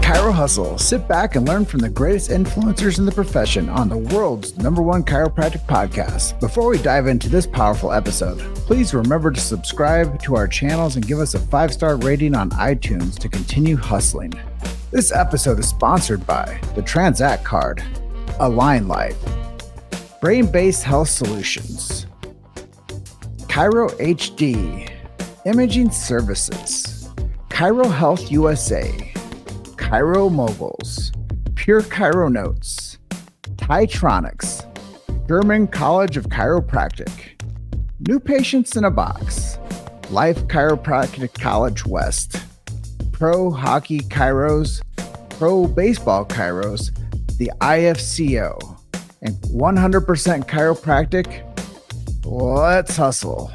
Chiro Hustle. Sit back and learn from the greatest influencers in the profession on the world's #1 chiropractic podcast. Before we dive into this powerful episode, please remember to subscribe to our channels and give us a 5-star rating on iTunes to continue hustling. This episode is sponsored by the Transact Card, Align Life, Brain-Based Health Solutions, Chiro HD, Imaging Services, Chiro Health USA, Chiro Moguls, Pure Chiro Notes, Titronics, German College of Chiropractic, New Patients in a Box, Life Chiropractic College West, Pro Hockey Chiros, Pro Baseball Chiros, the IFCO, and 100% Chiropractic. Let's hustle.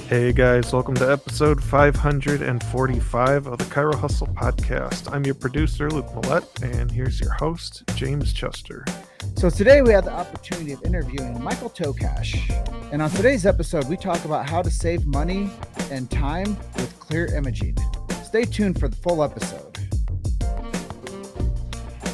Hey guys, welcome to episode 545 of the Chiro Hustle podcast. I'm your producer, Luke Millette, and here's your host, James Chester. So today we had the opportunity of interviewing Michael Tokash. And on today's episode, we talk about how to save money and time with clear imaging. Stay tuned for the full episode.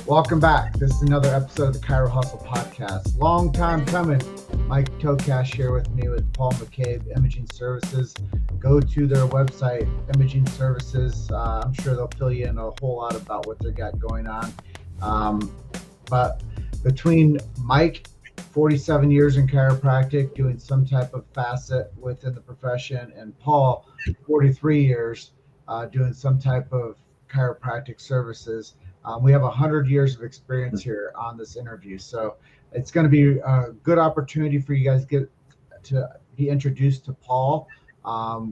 Welcome back. This is another episode of the Chiro Hustle podcast. Long time coming. Mike Tokash here with me with Paul McCabe, Imaging Services. Go to their website, Imaging Services. I'm sure they'll fill you in a whole lot about what they got going on. But between Mike, 47 years in chiropractic, doing some type of facet within the profession, and Paul, 43 years, doing some type of chiropractic services. We have 100 years of experience here on this interview. So it's going to be a good opportunity for you guys to be introduced to Paul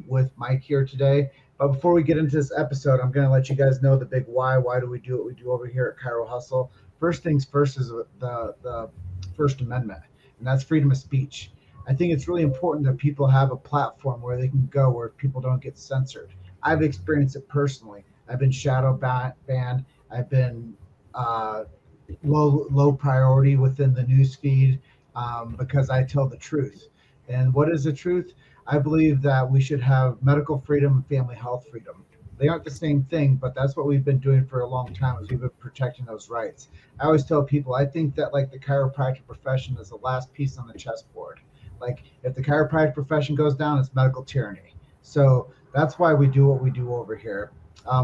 with Mike here today. But before we get into this episode, I'm going to let you guys know the big why. Why do we do what we do over here at Chiro Hustle? First things first is the First Amendment, and that's freedom of speech. I think it's really important that people have a platform where they can go where people don't get censored. I've experienced it personally. I've been shadow banned. I've been low priority within the news feed because I tell the truth. And what is the truth? I believe that we should have medical freedom and family health freedom. They aren't the same thing, but that's what we've been doing for a long time, is we've been protecting those rights. I always tell people, I think that like the chiropractic profession is the last piece on the chessboard. Like if the chiropractic profession goes down, it's medical tyranny. So that's why we do what we do over here.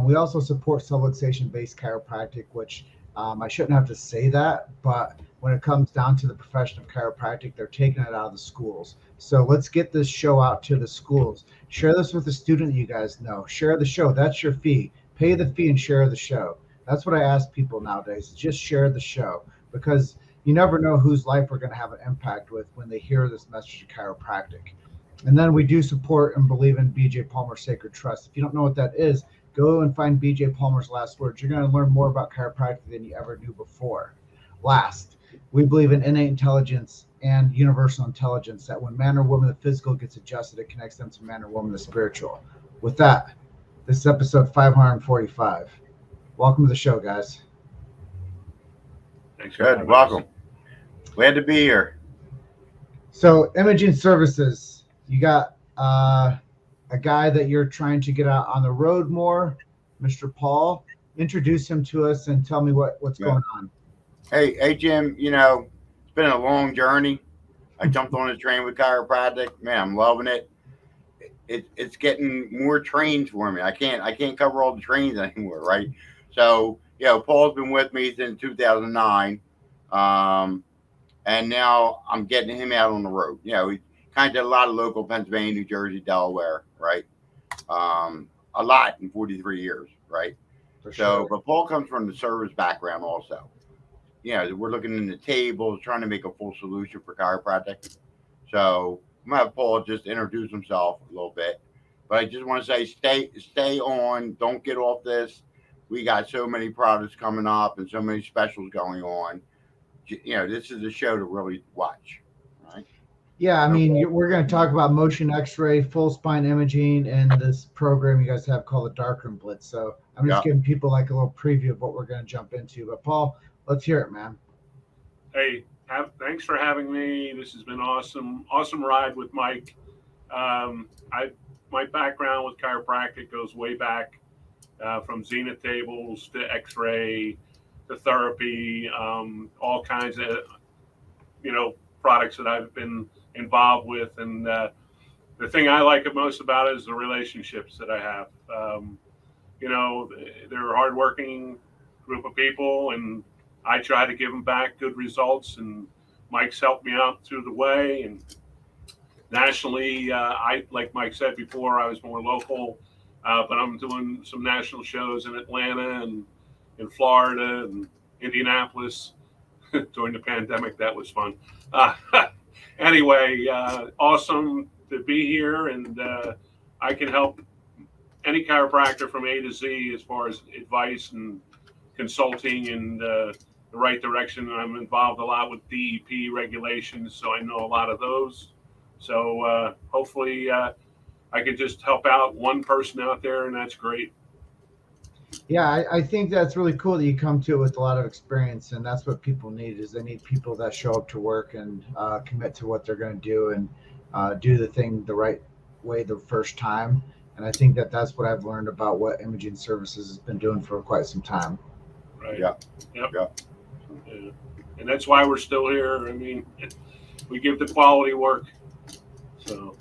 We also support subluxation-based chiropractic, which I shouldn't have to say that, but when it comes down to the profession of chiropractic, they're taking it out of the schools. So let's get this show out to the schools. Share this with a student you guys know. Share the show. That's your fee. Pay the fee and share the show. That's what I ask people nowadays. Just share the show, because you never know whose life we're going to have an impact with when they hear this message of chiropractic. And then we do support and believe in B.J. Palmer Sacred Trust. If you don't know what that is, go and find B.J. Palmer's last words. You're going to learn more about chiropractic than you ever knew before. Last, we believe in innate intelligence and universal intelligence, that when man or woman, the physical gets adjusted, it connects them to man or woman, the spiritual. With that, this is episode 545. Welcome to the show, guys. Thanks. Good. Welcome. Glad to be here. So, Imaging Services, you got a guy that you're trying to get out on the road more, Mr. Paul. Introduce him to us and tell me what's going on. Hey, Jim, it's been a long journey. I jumped on the train with chiropractic. Man, I'm loving it. It's getting more trains for me. I can't cover all the trains anymore, right? So, Paul's been with me since 2009. And now I'm getting him out on the road. He kind of did a lot of local Pennsylvania, New Jersey, Delaware, right? A lot in 43 years, right? For sure. But Paul comes from the service background also. We're looking into tables, trying to make a full solution for chiropractic. So I'm going to have Paul just introduce himself a little bit. But I just want to say, stay on. Don't get off this. We got so many products coming up and so many specials going on. This is a show to really watch, right? Yeah, I mean, we're going to talk about motion X-ray, full spine imaging, and this program you guys have called the Darkroom Blitz. So I'm just giving people like a little preview of what we're going to jump into. But Paul, let's hear it, man. Hey, thanks for having me. This has been awesome ride with Mike. My background with chiropractic goes way back. from zenith tables to x-ray to therapy, all kinds of, products that I've been involved with. And the thing I like it most about it is the relationships that I have. They're a hardworking group of people, and I try to give them back good results. And Mike's helped me out through the way. And nationally, like Mike said before, I was more local, but I'm doing some national shows in Atlanta and in Florida and Indianapolis. During the pandemic, that was fun. Anyway, awesome to be here, and I can help any chiropractor from A to Z as far as advice and consulting and the right direction. I'm involved a lot with DEP regulations, so I know a lot of those. So hopefully I can just help out one person out there, and that's great. Yeah, I think that's really cool that you come to it with a lot of experience, and that's what people need. Is they need people that show up to work and commit to what they're going to do and do the thing the right way the first time. And I think that's what I've learned about what imaging services has been doing for quite some time. Right. Yeah. Yep. Yeah. Yeah. And that's why we're still here. I mean, we give the quality work. So.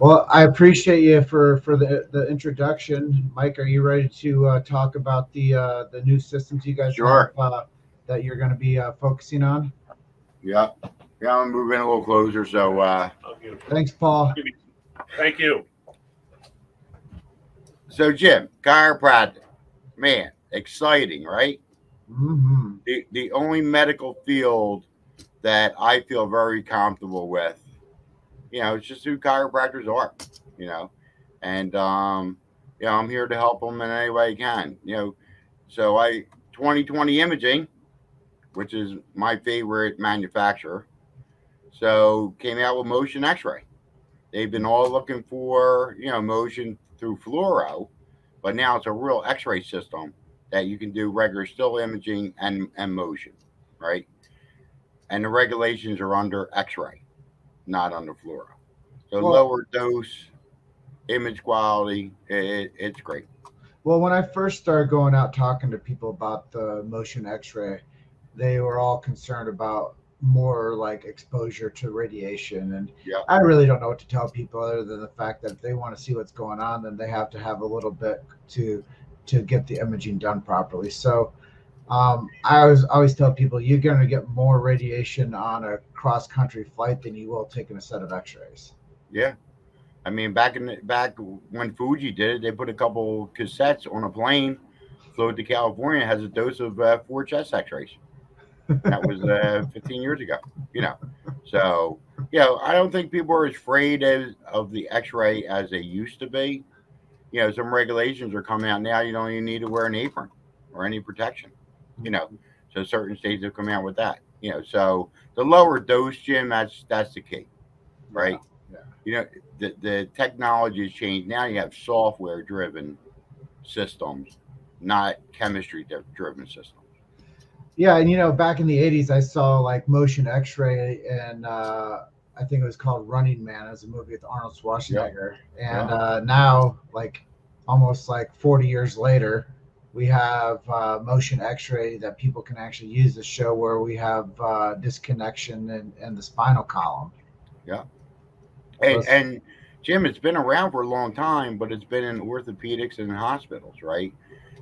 Well, I appreciate you for the introduction. Mike, are you ready to talk about the new systems you guys Sure. have that you're going to be focusing on? Yeah. I'm moving a little closer. So, Thanks, Paul. Thank you. So Jim, chiropractic, man, exciting, right? Mm-hmm. The only medical field that I feel very comfortable with, it's just who chiropractors are, and I'm here to help them in any way I can, So 2020 Imaging, which is my favorite manufacturer, so came out with motion X-ray. They've been all looking for, motion through fluoro, but now it's a real X-ray system that you can do regular still imaging and motion, right? And the regulations are under X-ray, not under fluoro. So lower dose, image quality, it's great. Well, when I first started going out talking to people about the motion X-ray, they were all concerned about more like exposure to radiation, and I really don't know what to tell people other than the fact that if they want to see what's going on, then they have to have a little bit to get the imaging done properly. So I always tell people you're going to get more radiation on a cross-country flight than you will taking a set of X-rays. Yeah, I mean back when Fuji did it, they put a couple cassettes on a plane, flew to California, has a dose of 4 chest X-rays. That was 15 years ago, So, I don't think people are as afraid of the X-ray as they used to be. Some regulations are coming out now. You don't even need to wear an apron or any protection. So certain states have come out with that. So the lower dose, Jim, that's the key, right? Yeah. The technology has changed. Now you have software-driven systems, not chemistry-driven systems. Yeah, and back in the 80s, I saw like motion X-ray, and I think it was called Running Man. It was a movie with Arnold Schwarzenegger. Yeah. And now, like almost like 40 years later, we have motion X-ray that people can actually use to show where we have disconnection in the spinal column. Yeah. And Jim, it's been around for a long time, but it's been in orthopedics and in hospitals, right?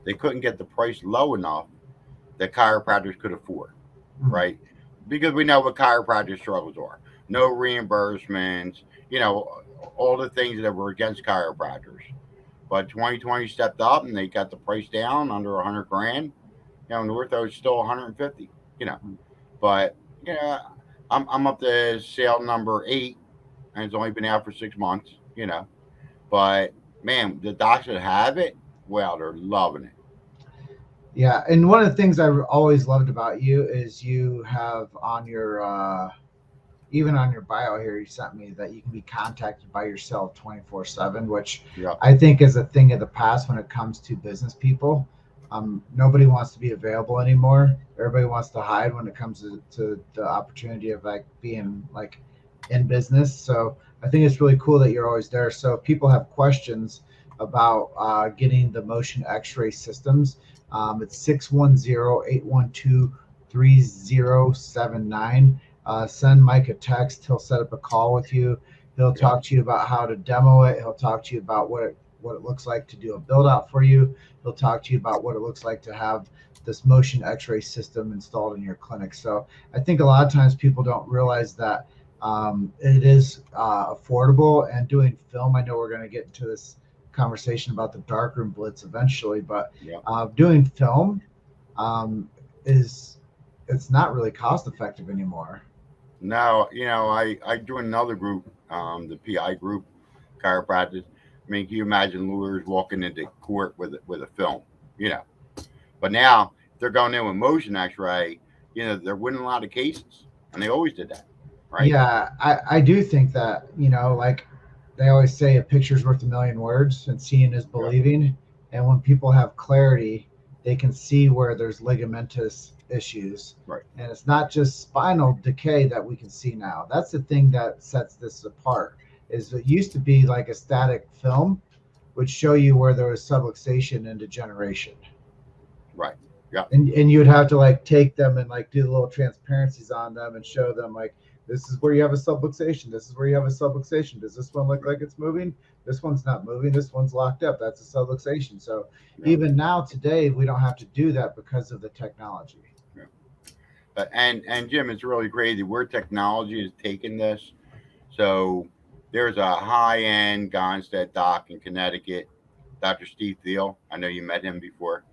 They couldn't get the price low enough that chiropractors could afford, right? Because we know what chiropractic struggles are. No reimbursements, all the things that were against chiropractors. But 2020 stepped up and they got the price down under $100,000. And ortho is still 150, But, I'm up to sale number 8, and it's only been out for 6 months, But, man, the docs that have it, well, they're loving it. Yeah, and one of the things I always loved about you is you have on your, even on your bio here, you sent me that you can be contacted by yourself 24/7, which I think is a thing of the past when it comes to business people. Nobody wants to be available anymore. Everybody wants to hide when it comes to the opportunity of like being like in business. So I think it's really cool that you're always there. So if people have questions about getting the motion x-ray systems. It's 610-812-3079. Send Mike a text. He'll set up a call with you. He'll talk to you about how to demo it. He'll talk to you about what it looks like to do a build out for you. He'll talk to you about what it looks like to have this motion x-ray system installed in your clinic. So I think a lot of times people don't realize that it is affordable, and doing film. I know we're going to get into this conversation about the darkroom blitz eventually, but doing film it's not really cost effective anymore. No, I joined another group, the PI group, chiropractic. I mean, can you imagine lawyers walking into court with a film, But now they're going in with motion x-ray, they're winning a lot of cases, and they always did that, right? Yeah, I do think that, like they always say, a picture's worth a million words, and seeing is believing. And when people have clarity, they can see where there's ligamentous issues. Right. And it's not just spinal decay that we can see now. That's the thing that sets this apart. Is it used to be like a static film would show you where there was subluxation and degeneration. Right. Yeah. And you would have to like take them and like do the little transparencies on them and show them like, this is where you have a subluxation. This is where you have a subluxation. Does this one look like it's moving? This one's not moving. This one's locked up. That's a subluxation. So even now today, we don't have to do that because of the technology. Yeah. And Jim, it's really crazy where technology has taken this. So there's a high-end Gonstead doc in Connecticut, Dr. Steve Thiel. I know you met him before.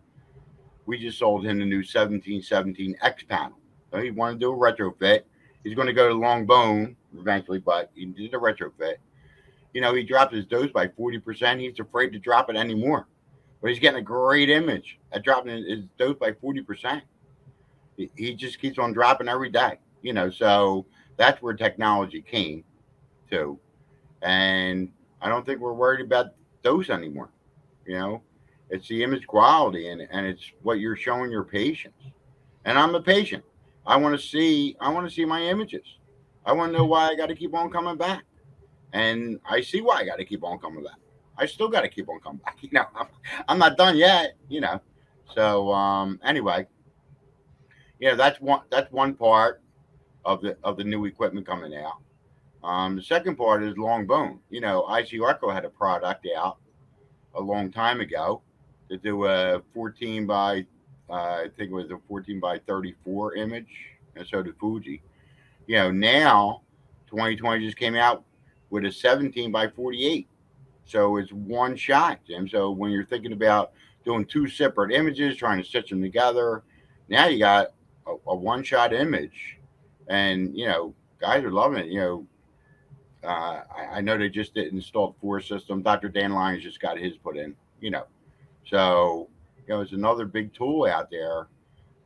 We just sold him the new 1717X panel. So he wanted to do a retrofit. He's going to go to long bone eventually, but he did a retrofit. He dropped his dose by 40%. He's afraid to drop it anymore. But he's getting a great image at dropping his dose by 40%. He just keeps on dropping every day, so that's where technology came to. And I don't think we're worried about dose anymore. It's the image quality and it's what you're showing your patients. And I'm a patient. I want to see my images. I want to know why I got to keep on coming back. And I see why I got to keep on coming back. I still got to keep on coming back. I'm not done yet, So anyway, that's one part of the new equipment coming out. The second part is long bone. ICU Echo had a product out a long time ago to do a 14 by I think it was a 14 by 34 image, and so did Fuji. Now 2020 just came out with a 17 by 48. So it's one shot, Jim. So when you're thinking about doing two separate images, trying to stitch them together, now you got a one shot image, and guys are loving it. I know they just installed 4 systems. Dr. Dan Lyons just got his put in. So it's another big tool out there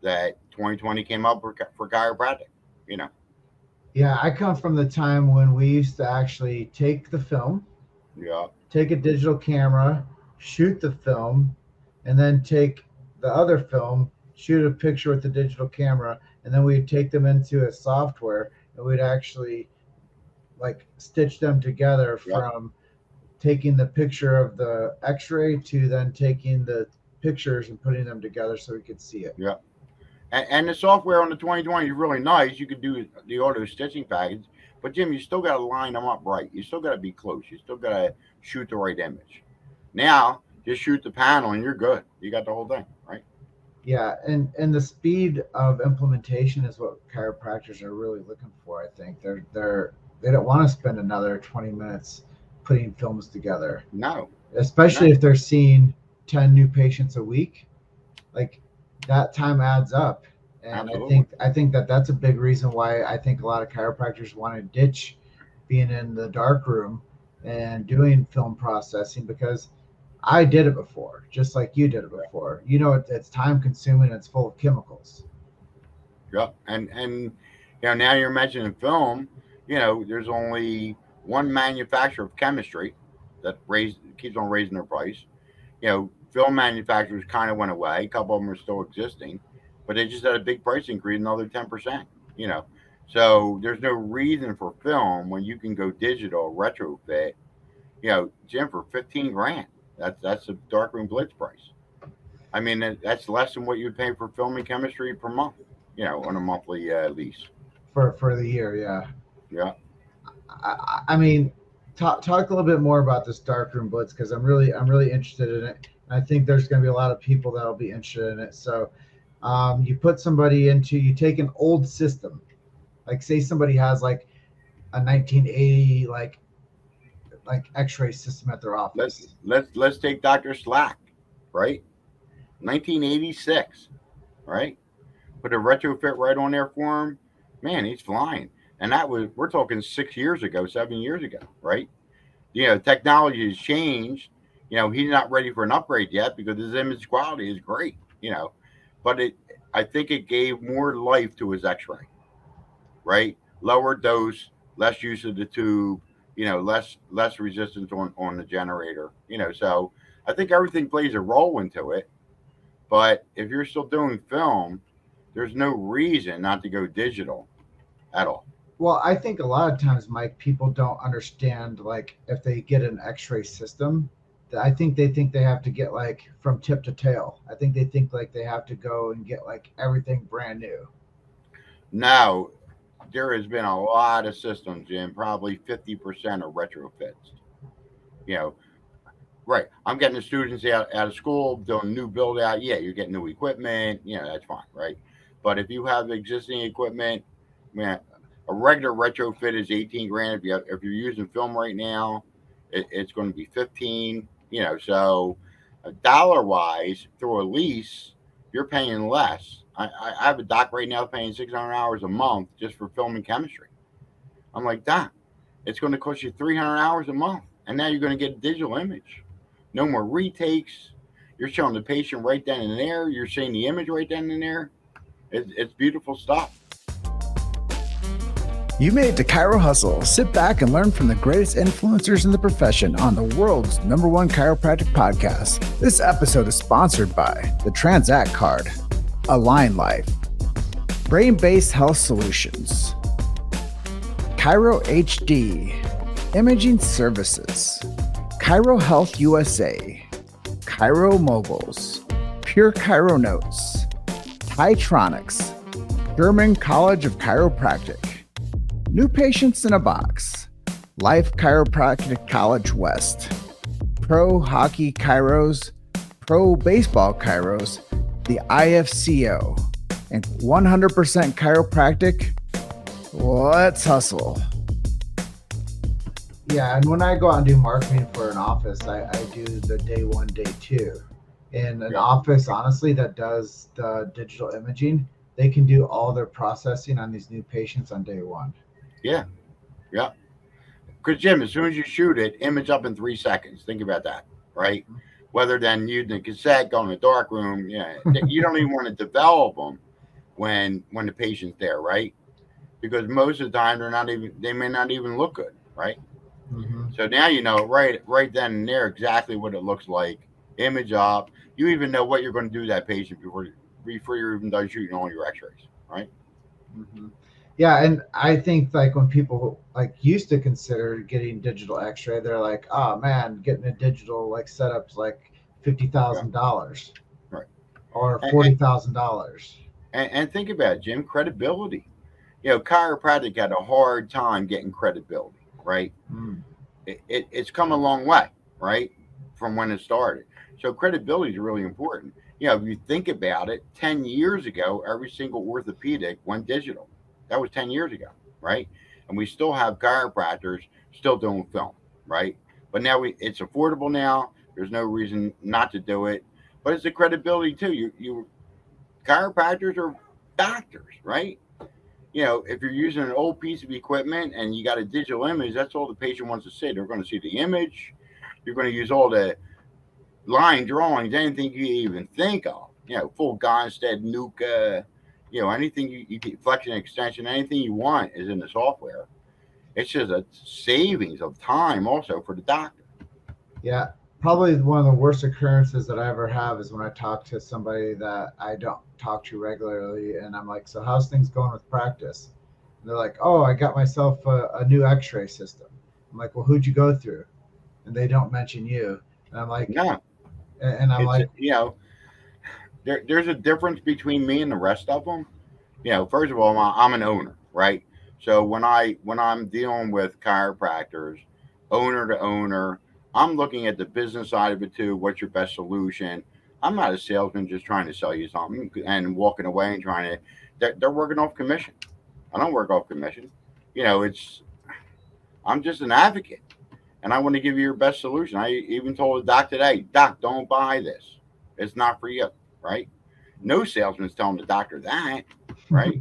that 2020 came up for chiropractic. Yeah, I come from the time when we used to actually take the film, take a digital camera, shoot the film, and then take the other film, shoot a picture with the digital camera, and then we'd take them into a software and we'd actually like stitch them together from taking the picture of the x-ray to then taking the pictures and putting them together so we could see it. Yeah. And the software on the 2020 is really nice. You could do the auto stitching package, but Jim, you still got to line them up right. You still got to be close. You still got to shoot the right image. Now, just shoot the panel and you're good. You got the whole thing, right? Yeah, and the speed of implementation is what chiropractors are really looking for. I think they don't want to spend another 20 minutes putting films together. No. Especially if they're seeing 10 new patients a week. Like that time adds up. And Absolutely. I think that's a big reason why I think a lot of chiropractors want to ditch being in the dark room and doing film processing, because I did it before, just like you did it before. It's time consuming and it's full of chemicals. Yeah. And now you're mentioning film, there's only one manufacturer of chemistry that keeps on raising their price. Film manufacturers kind of went away. A couple of them are still existing, but they just had a big price increase, another 10%, So there's no reason for film when you can go digital retrofit, Jim, for $15,000, That's a darkroom blitz price. I mean, that's less than what you would pay for film and chemistry per month. On a monthly lease. For the year. Yeah. Yeah. I mean, talk a little bit more about this darkroom blitz, because I'm really interested in it. I think there's going to be a lot of people that'll be interested in it. So, you put somebody you take an old system, like say somebody has like a 1980 like X-ray system at their office. Let's take Dr. Slack, right? 1986, right? Put a retrofit right on there for him. Man, he's flying. And we're talking 6 years ago, 7 years ago, right? Technology has changed. He's not ready for an upgrade yet because his image quality is great, but I think it gave more life to his X-ray, right? Lower dose, less use of the tube, less resistance on the generator, so I think everything plays a role into it. But if you're still doing film, there's no reason not to go digital at all. Well, I think a lot of times, Mike, people don't understand, like, if they get an X-ray system, I think they have to get like from tip to tail. I think they think like they have to go and get like everything brand new. Now, there has been a lot of systems, Jim, probably 50% are retrofits. Right. I'm getting the students out of school, doing new build out. Yeah, you're getting new equipment. That's fine, right? But if you have existing equipment, man, a regular retrofit is 18 grand. If you're using film right now, it's going to be 15. So dollar wise, through a lease, you're paying less. I have a doc right now paying $600 a month just for film and chemistry. I'm like, Doc, it's going to cost you $300 a month, and now you're going to get a digital image. No more retakes. You're showing the patient right then and there. You're seeing the image right then and there. It's beautiful stuff. You made it to Chiro Hustle. Sit back and learn from the greatest influencers in the profession on the world's #1 chiropractic podcast. This episode is sponsored by the Transact Card, Align Life, Brain-Based Health Solutions, Chiro HD, Imaging Services, Chiro Health USA, Chiro Mobiles, Pure Chiro Notes, Titronics, German College of Chiropractic, New Patients in a Box, Life Chiropractic College West, Pro Hockey Chiros, Pro Baseball Chiros, the IFCO, and 100% Chiropractic. Let's hustle. Yeah, and when I go out and do marketing for an office, I do the day 1, day 2. In an office, honestly, that does the digital imaging, they can do all their processing on these new patients on day 1. Yeah. Because, Jim, as soon as you shoot it, image up in 3 seconds. Think about that, right? Whether than using a cassette, going to a dark room, you don't even want to develop them when the patient's there, right? Because most of the time they may not even look good, right? Mm-hmm. So now right then and there exactly what it looks like. Image up. You even know what you're going to do to that patient before you're even done shooting all your X-rays, right? Mm-hmm. Yeah, and I think like when people like used to consider getting digital X-ray, they're like, oh man, getting a digital like setup's like $50,000, right, or $40,000. And think about it, Jim, credibility. Chiropractic had a hard time getting credibility, right? It's come a long way, right, from when it started. So credibility is really important. If you think about it, 10 years ago, every single orthopedic went digital. That was 10 years ago, right? And we still have chiropractors still doing film, right? But now it's affordable now. There's no reason not to do it. But it's the credibility too. You chiropractors are doctors, right? If you're using an old piece of equipment and you got a digital image, that's all the patient wants to see. They're going to see the image. You're going to use all the line drawings, anything you even think of. Full Gonstead, Nuka, anything you get, flexion extension, anything you want is in the software. It's just a savings of time also for the doctor. Yeah, probably one of the worst occurrences that I ever have is when I talk to somebody that I don't talk to regularly, and I'm like, so how's things going with practice? And they're like, oh, I got myself a new X-ray system. I'm like, well, who'd you go through? And they don't mention you. And I'm like, No, and I'm it's like, there's a difference between me and the rest of them. First of all, I'm an owner, right? So when I'm dealing with chiropractors, owner to owner, I'm looking at the business side of it too. What's your best solution? I'm not a salesman just trying to sell you something and walking away and trying to. They're working off commission. I don't work off commission. It's I'm just an advocate, and I want to give you your best solution. I even told the doc today, Doc, don't buy this. It's not for you, right? No salesman's telling the doctor that, right?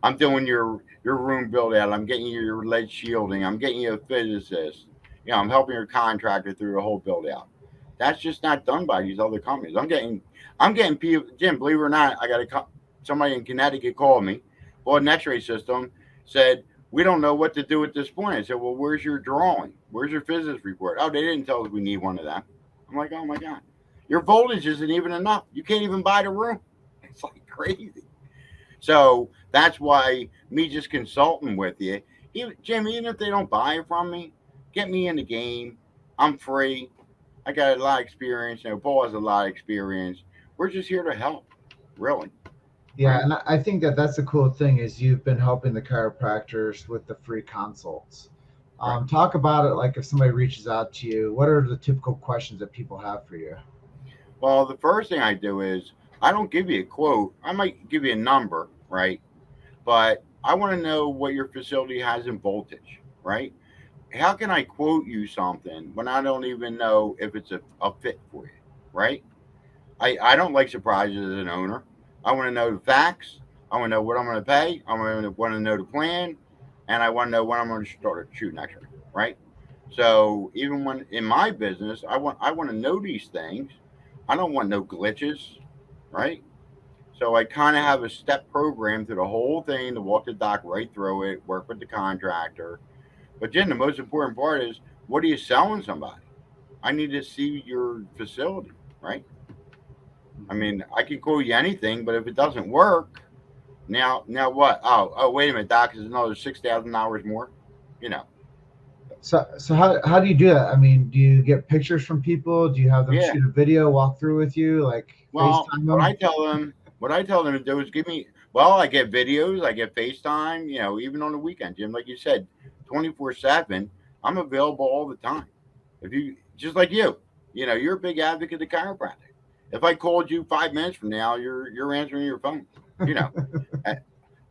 I'm doing your room build out. I'm getting you your lead shielding. I'm getting you a physicist. I'm helping your contractor through the whole build out. That's just not done by these other companies. I'm getting people. Jim, believe it or not, I got somebody in Connecticut called me, bought an X-ray system, said we don't know what to do at this point. I said, well, where's your drawing? Where's your physics report? Oh, they didn't tell us we need one of them. I'm like, oh my God, your voltage isn't even enough. You can't even buy the room. It's like crazy. So that's why me just consulting with you, Jim, even if they don't buy it from me, get me in the game. I'm free. I got a lot of experience. Paul has a lot of experience. We're just here to help, really. yeah, and I think that's the cool thing is you've been helping the chiropractors with the free consults. Right. Talk about it, like if somebody reaches out to you, what are the typical questions that people have for you? Well, the first thing I do is I don't give you a quote. I might give you a number, right? But I want to know what your facility has in voltage, right? How can I quote you something when I don't even know if it's a fit for you, right? I don't like surprises as an owner. I want to know the facts. I want to know what I'm going to pay. I want to know the plan, and I want to know when I'm going to start shooting X-ray, right? So even when in my business, I want to know these things. I don't want no glitches, right? So I kind of have a step program through the whole thing to walk the doc right through it, work with the contractor. But then the most important part is, what are you selling somebody? I need to see your facility, right? I mean, I can quote you anything, but if it doesn't work, now what? Oh, wait a minute, doc, is another $6,000 more? So how do you do that? I mean, do you get pictures from people? Do you have them Yeah. shoot a video, walk through with you, like Well, FaceTime what them? I tell them to do is I get videos, I get FaceTime, even on the weekend, Jim, like you said, 24/7, I'm available all the time. If you, just like you're a big advocate of chiropractic. If I called you 5 minutes from now, you're answering your phone, I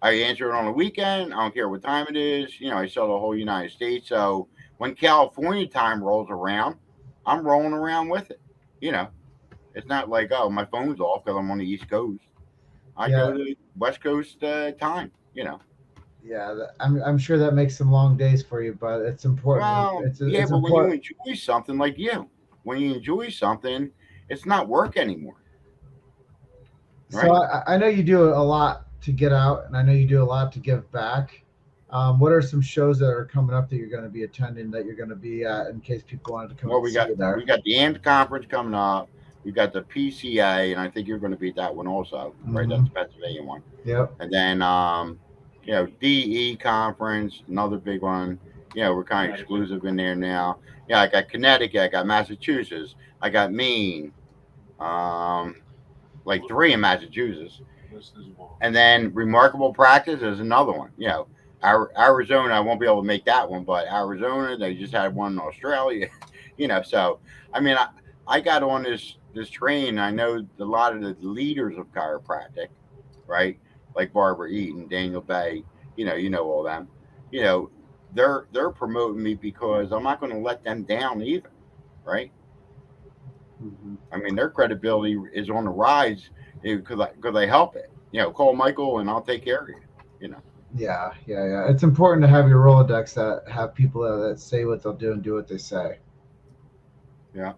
I answer it on the weekend. I don't care what time it is. I sell the whole United States. So when California time rolls around, I'm rolling around with it. You know, it's not like, oh, my phone's off because I'm on the East Coast. I Yeah. go to West Coast time. Yeah, I'm sure that makes some long days for you, but it's important. Well, It's yeah, it's but when you important. enjoy something like when you enjoy something, it's not work anymore, So right? I know you do a lot to get out, and I know you do a lot to give back. What are some shows that are coming up that you're going to be attending that you're going to be at in case people wanted to come Well, and see you there? we got the AMP conference coming up. We got the PCA, and I think you're going to be at that one also, right? That's the Pennsylvania one. Yep. And then DE conference, another big one. We're kind of exclusive in there now. Yeah, I got Connecticut, I got Massachusetts, I got Maine, like 3 in Massachusetts. And then Remarkable Practice is another one. Arizona, I won't be able to make that one, but Arizona, they just had one in Australia. So I mean, I got on this train. I know a lot of the leaders of chiropractic, right? Like Barbara Eaton, Daniel Bay, you know all them. They're promoting me because I'm not going to let them down either, right? Mhm. I mean, their credibility is on the rise because I help it. Call Michael and I'll take care of you. Yeah. It's important to have your Rolodex that have people that say what they'll do and do what they say. Yeah.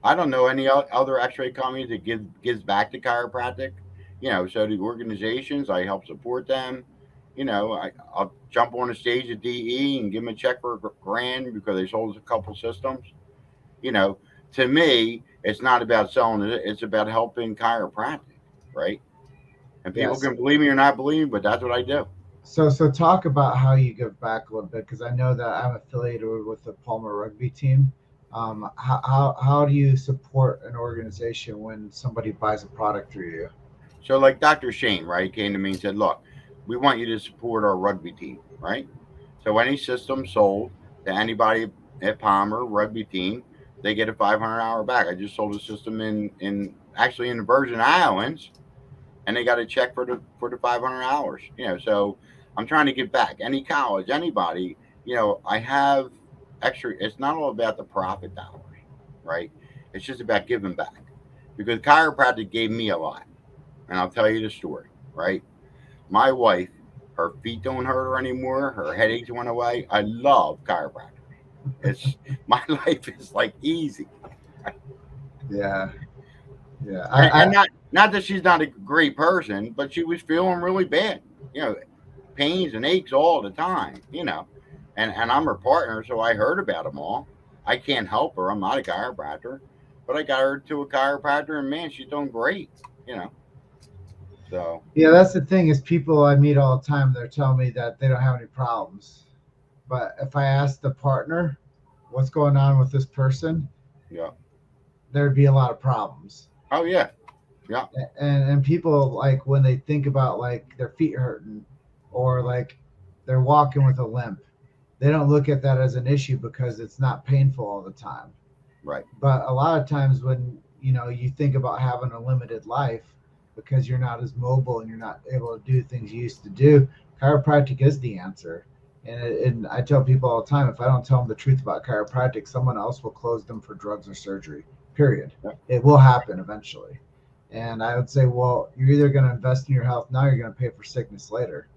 I don't know any other X-ray companies that gives back to chiropractic. So the organizations, I help support them. I'll jump on a stage at DE and give them a check for $1,000 because they sold us a couple systems. To me, it's not about selling it; it's about helping chiropractic, right? And people Yes. can believe me or not believe me, but that's what I do. So talk about how you give back a little bit because I know that I'm affiliated with the Palmer rugby team, How do you support an organization when somebody buys a product through you? So like Dr. Shane, right, came to me and said, look, we want you to support our rugby team, right? So any system sold to anybody at Palmer rugby team, they get a $500 back. I just sold a system in actually in the Virgin Islands, and they got a check for the $500. So I'm trying to give back. Any college, anybody, I have extra. It's not all about the profit dollars, right? It's just about giving back because chiropractic gave me a lot, and I'll tell you the story, right? My wife, her feet don't hurt her anymore. Her headaches went away. I love chiropractic. It's my life is like easy. Yeah, yeah. And not that she's not a great person, but she was feeling really bad. You know, pains and aches all the time. And I'm her partner, so I heard about them all. I can't help her. I'm not a chiropractor, but I got her to a chiropractor, and man, she's doing great. You know, so Yeah, that's the thing is people I meet all the time, they're telling me that they don't have any problems. But if I ask the partner what's going on with this person, yeah. there'd be a lot of problems. Oh yeah, yeah. And people like when they think about like their feet hurting or like they're walking with a limp, they don't look at that as an issue because it's not painful all the time. Right. But a lot of times when you think about having a limited life because you're not as mobile and you're not able to do things you used to do, chiropractic is the answer. And I tell people all the time, if I don't tell them the truth about chiropractic, someone else will close them for drugs or surgery. Period. Yeah. It will happen eventually. And I would say, well, you're either going to invest in your health now, or you're going to pay for sickness later.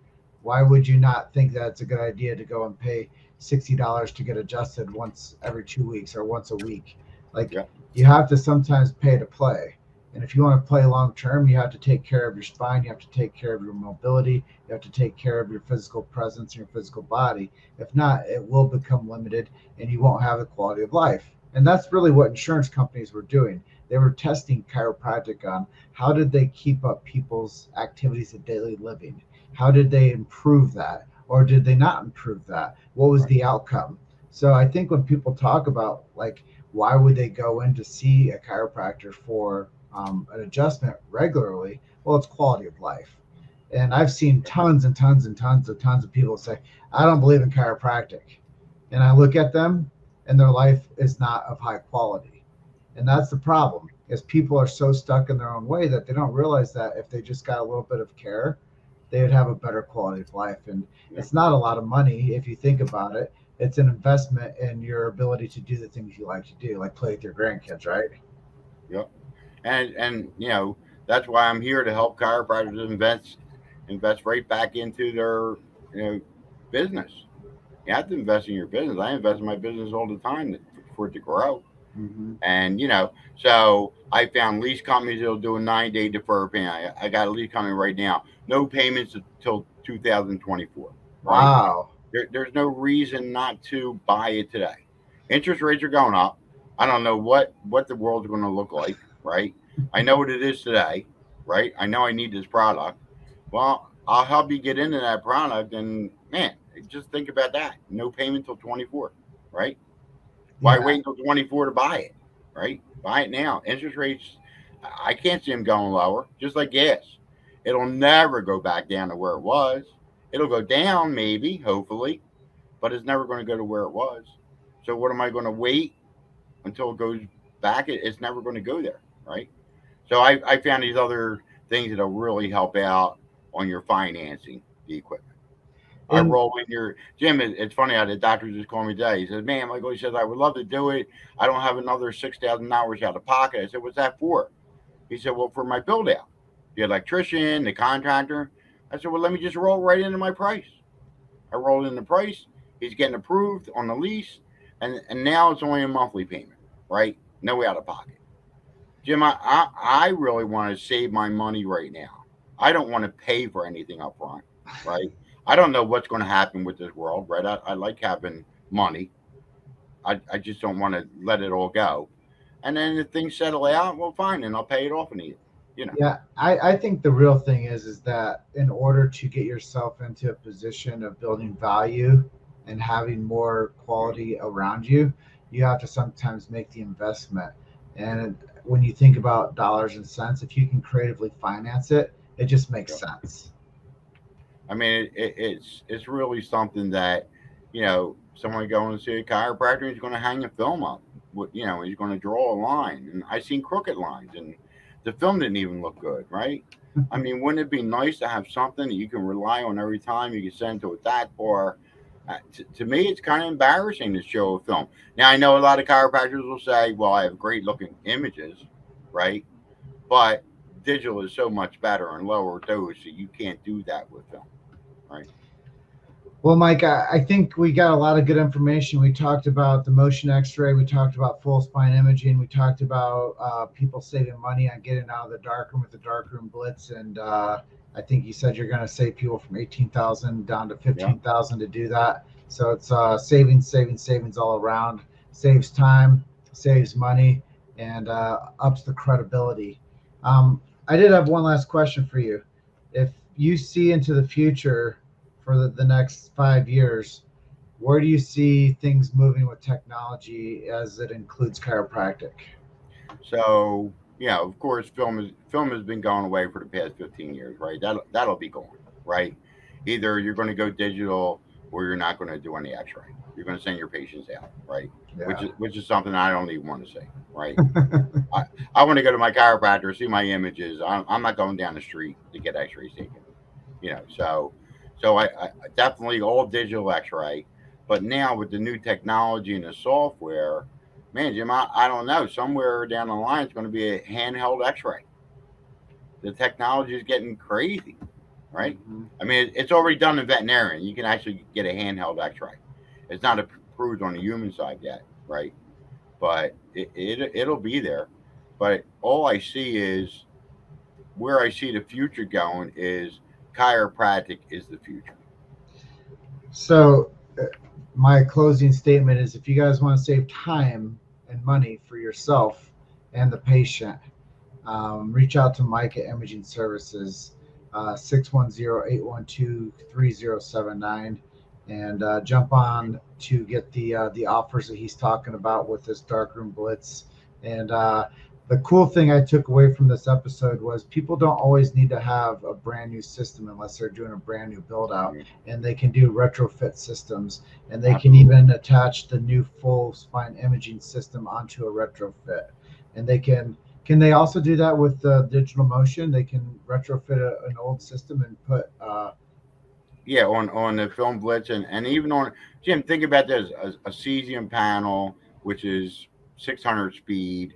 Why would you not think that it's a good idea to go and pay $60 to get adjusted once every 2 weeks or once a week? Like Yeah. you have to sometimes pay to play. And if you want to play long term, you have to take care of your spine. You have to take care of your mobility. You have to take care of your physical presence and your physical body. If not, it will become limited and you won't have the quality of life. And that's really what insurance companies were doing. They were testing chiropractic on how did they keep up people's activities of daily living? How did they improve that? Or did they not improve that? What was the outcome? So I think when people talk about like, why would they go in to see a chiropractor for an adjustment regularly? Well, it's quality of life. And I've seen tons and tons and tons of people say, I don't believe in chiropractic. And I look at them and their life is not of high quality. And that's the problem is people are so stuck in their own way that they don't realize that if they just got a little bit of care, they would have a better quality of life. And it's not a lot of money if you think about it. It's an investment in your ability to do the things you like to do, like play with your grandkids, right? Yep. And that's why I'm here to help chiropractors invest right back into their business. You have to invest in your business. I invest in my business all the time for it to grow. Mm-hmm. And so I found lease companies that'll do a 9-day deferred payment. I got a lease company right now, no payments until 2024. Right? Wow. There's no reason not to buy it today. Interest rates are going up. I don't know what the world's going to look like, right? I know what it is today, right? I know I need this product. Well, I'll help you get into that product, and man, just think about that. No payment till 24, right? Why wait until 24 to buy it, right? Buy it now. Interest rates, I can't see them going lower, just like gas. It'll never go back down to where it was. It'll go down maybe, hopefully, but it's never going to go to where it was. So what am I going to wait until it goes back? It's never going to go there, right? So I found these other things that'll really help out on your financing the equipment. I roll in your Jim. It's funny how the doctor just called me today. He says, "Man, Michael," he says, "I would love to do it. I don't have another $6,000 out of pocket." I said, "What's that for?" He said, "Well, for my build out, the electrician, the contractor." I said, "Well, let me just roll right into my price." I rolled in the price. He's getting approved on the lease, and now it's only a monthly payment, right? No out of pocket. Jim, I really want to save my money right now. I don't want to pay for anything up front, right? I don't know what's going to happen with this world, right? I like having money. I just don't want to let it all go. And then if things settle out, well, fine, and I'll pay it off and eat. Yeah, I think the real thing is that in order to get yourself into a position of building value and having more quality around you, you have to sometimes make the investment. And when you think about dollars and cents, if you can creatively finance it, it just makes sense. I mean, it's really something that, someone going to see a chiropractor, he's going to hang a film up. He's going to draw a line. And I seen crooked lines, and the film didn't even look good, right? I mean, wouldn't it be nice to have something that you can rely on every time you can send to a DAC bar? To me, it's kind of embarrassing to show a film. Now, I know a lot of chiropractors will say, well, I have great looking images, right? But digital is so much better and lower dose that you can't do that with film, right? Well, Mike, I think we got a lot of good information. We talked about the motion x-ray. We talked about full spine imaging. We talked about people saving money on getting out of the darkroom with the darkroom blitz. And I think you said you're going to save people from 18,000 down to 15,000 to do that. So it's savings all around. Saves time, saves money, and ups the credibility. I did have one last question for you. If you see into the future for the next 5 years, where do you see things moving with technology as it includes chiropractic? So, of course, film has been going away for the past 15 years, right? That'll be gone, right? Either you're going to go digital or you're not going to do any x-ray. You're going to send your patients out, right? Yeah. Which is something I don't even want to say, right? I want to go to my chiropractor, see my images. I'm not going down the street to get x-rays taken, So I definitely all digital x-ray. But now with the new technology and the software, man, Jim, I don't know. Somewhere down the line, it's going to be a handheld x-ray. The technology is getting crazy, right? Mm-hmm. I mean, it's already done in veterinarian. You can actually get a handheld x-ray. It's not approved on the human side yet, right? But it'll be there. But all I see is where I see the future going is chiropractic is the future. So my closing statement is, if you guys want to save time and money for yourself and the patient, reach out to Mike at Imaging Services, 610-812-3079, and jump on to get the offers that he's talking about with this darkroom blitz. And the cool thing I took away from this episode was people don't always need to have a brand new system unless they're doing a brand new build out, and they can do retrofit systems, and they can even attach the new full spine imaging system onto a retrofit. And they also do that with the digital motion? They can retrofit an old system and put on the film blitz and even on, Jim, think about this, a cesium panel, which is 600 speed,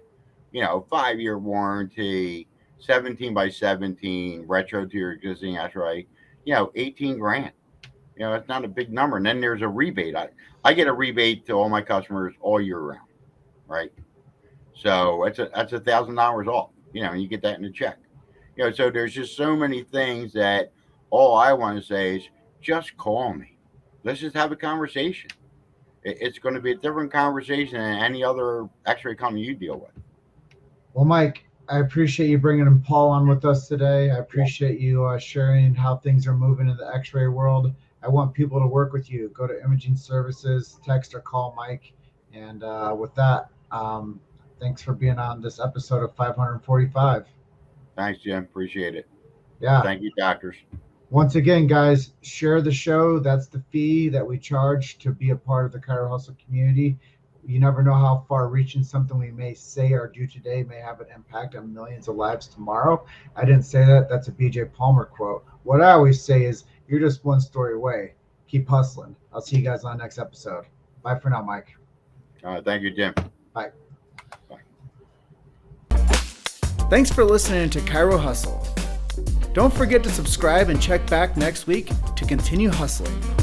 5-year warranty, 17 by 17, retro to your existing x-ray, $18,000. It's not a big number. And then there's a rebate. I get a rebate to all my customers all year round, right? So that's $1,000 off, and you get that in a check. So there's just so many things that all I want to say is just call me. Let's just have a conversation. It's going to be a different conversation than any other x-ray company you deal with. Well, Mike, I appreciate you bringing Paul on with us today. I appreciate you sharing how things are moving in the x-ray world. I want people to work with you. Go to Imaging Services, text or call Mike. And with that, thanks for being on this episode of 545. Thanks, Jim. Appreciate it. Yeah. Thank you, doctors. Once again, guys, share the show. That's the fee that we charge to be a part of the Chiro Hustle community. You never know how far reaching something we may say or do today may have an impact on millions of lives tomorrow. I didn't say that. That's a BJ Palmer quote. What I always say is, you're just one story away. Keep hustling. I'll see you guys on the next episode. Bye for now, Mike. Thank you, Jim. Bye. Thanks for listening to Chiro Hustle. Don't forget to subscribe and check back next week to continue hustling.